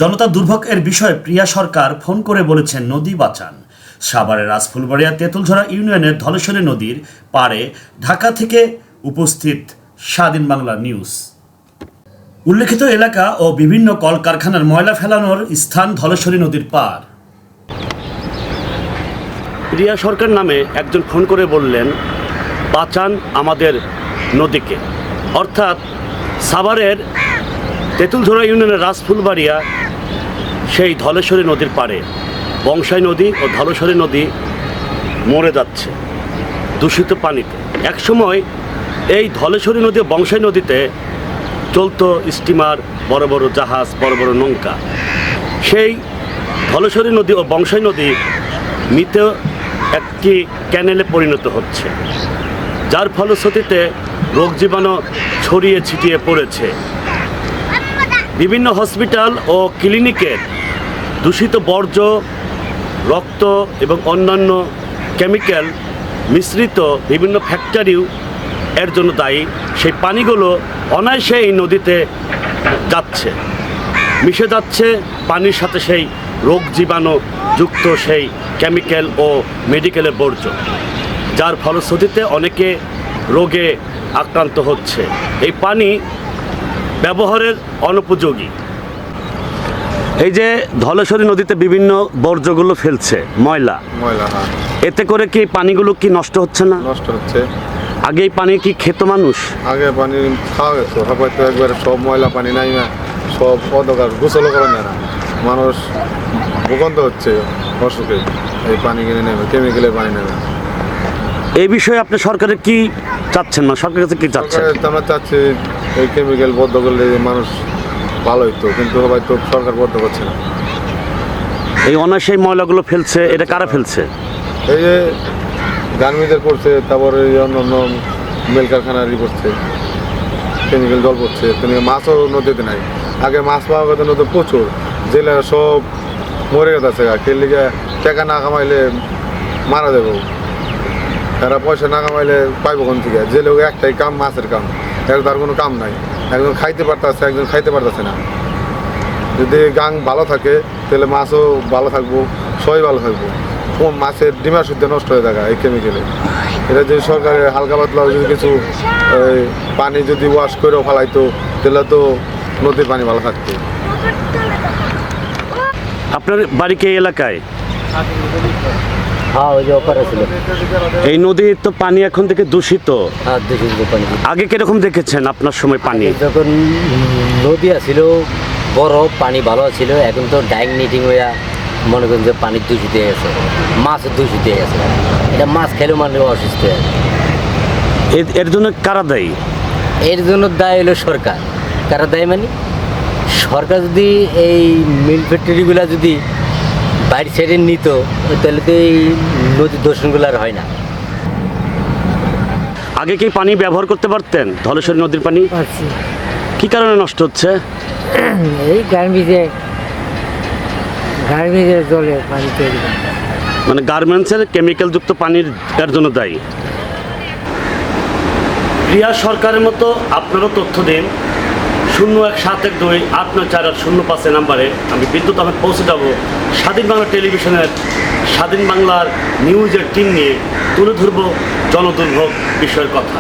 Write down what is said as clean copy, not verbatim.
জনতা দুর্ভোগ এর বিষয়ে প্রিয়া সরকার ফোন করে বলেছেন নদী বাঁচান। সাভারের রাজফুলবাড়িয়া তেঁতুলঝরা ইউনিয়নের ধলেশ্বরী নদীর পাড়ে ঢাকা থেকে উপস্থিত স্বাধীন বাংলা নিউজ। উল্লেখিত এলাকা ও বিভিন্ন কলকারখানার ময়লা ফেলানোর স্থান ধলেশ্বরী নদীর পাড়। প্রিয়া সরকার নামে একজন ফোন করে বললেন, বাঁচান আমাদের নদীকে। অর্থাৎ সাভারের তেঁতুলঝরা ইউনিয়নের রাজফুলবাড়িয়া সেই ধলেশ্বরী নদীর পাড়ে বংশাই নদী ও ধলেশ্বরী নদী মরে যাচ্ছে দূষিত পানিতে। একসময় এই ধলেশ্বরী নদী ও বংশাই নদীতে চলতো স্টিমার, বড় বড় জাহাজ, বড় বড় নৌকা। সেই ধলেশ্বরী নদী ও বংশাই নদী মৃত একটি ক্যানেলে পরিণত হচ্ছে, যার ফলশ্রুতিতে রোগ জীবাণু ছড়িয়ে ছিটিয়ে পড়েছে। বিভিন্ন হসপিটাল ও ক্লিনিকের দূষিত বর্জ্য, রক্ত এবং অন্যান্য কেমিক্যাল মিশ্রিত বিভিন্ন ফ্যাক্টরিও এর জন্য দায়ী। সেই পানিগুলো অনায়াসে এই নদীতে যাচ্ছে, মিশে যাচ্ছে পানির সাথে সেই রোগ জীবাণু যুক্ত সেই কেমিক্যাল ও মেডিকেলের বর্জ্য, যার ফলশ্রুতিতে অনেকে রোগে আক্রান্ত হচ্ছে। এই পানি ব্যবহারের অনুপযোগী। এই যে ধলেশ্বরী নদীতে বিভিন্ন বর্জ্যগুলো ফেলছে, ময়লা, এতে করে কি পানিগুলো কি নষ্ট হচ্ছে না? নষ্ট হচ্ছে। আগে এই পানি কি খেত মানুষ? আগে পানি খাওয়া গেছে, হয়তো একবারে সব ময়লা পানি নাই না, সব অন্ধকার, গোসলও করেন না, মানুষ ভূগন্ত হচ্ছে অসুখে। এই পানি কিনে নেবে, কেমিক্যালের পানি নেবে। এই বিষয়ে আপনি সরকারের কি চাচ্ছেন না? সরকারের কাছে কি চাচ্ছেন? আমরা চাচ্ছি এই কেমিক্যাল বদ্ধ করলে মানুষ ভালো হইতো, কিন্তু হয়তো সরকার বদ্ধ করছে না। এই অনায়াসে ময়লাগুলো ফেলছে, এটা কারা ফেলছে? এই যে গার্মেন্টসের করছে, তারপরে এই অন্য অন্য মেল কারখানারই করছে, কেমিক্যাল জল পড়ছে। মাছও নদীতে নাই। আগে মাছ পাওয়া গেছে নদী প্রচুর, জেলে সব মরে গেছে। কেলিগে টাকা না কামাইলে মারা যাবো, এরা পয়সা না কামাইলে পাইব কোন থেকে? জেলে একটাই কাম, মাছের কাম, এর তার কোনো কাম নাই। একজন খাইতে পারতেছে, একজন খাইতে পারতেছে না। যদি গাং ভালো থাকে তাহলে মাছও ভালো থাকবো, সবাই ভালো থাকবো। মাছের ডিমার শুদ্ধ নষ্ট হয়ে থাকা এই কেমিক্যালে। এটা যদি সরকারের হালকা পাতলা যদি কিছু পানি যদি ওয়াশ করেও ফেলাইতো, তাহলে তো নদীর পানি ভালো থাকতো। আপনার বাড়ি কি এলাকায়? হ্যাঁ, ওই যে ওপারে ছিল। এই নদীর তো পানি এখন থেকে দূষিত। হ্যাঁ, দূষিত পানি। আগে কিরকম দেখেছেন আপনার সময় পানি? যখন নদী আছিল বড়, পানি ভালো ছিল। এখন তো ডাইং নিটিং হইয়া মনে করেন যে পানি দূষিত হয়ে গেছে, মাছ দূষিত হয়ে গেছে। এটা মাছ খেলেও মানে অসুস্থ হয়ে গেছে। এর জন্য কারা দায়ী? এর জন্য দায় হলো সরকার। কারা দায় মানে সরকার যদি এই মিল ফ্যাক্টরিগুলো যদি বাইরের সাইডে নিত, তাহলে তো এই নদীর দূষণগুলো আর হয় না। আগে কি পানি ব্যবহার করতে পারতেন? ধলেশ্বরী নদীর পানি পারছি। কি কারণে নষ্ট হচ্ছে? এই গার্মেন্টসের জলে পানি তৈরি করে। মানে গার্মেন্টসের কেমিক্যাল যুক্ত পানির এর জন্য দায়ী। প্রিয়া সরকারের মতো আপনারও তথ্য দিন 017128948005 নাম্বারে। আমি বিদ্যুৎ আহমেদ পৌঁছে যাব স্বাধীন বাংলা টেলিভিশনের স্বাধীন বাংলার নিউজের টিম নিয়ে তুলে ধরব জনদুর্ভোগ বিষয়ের কথা।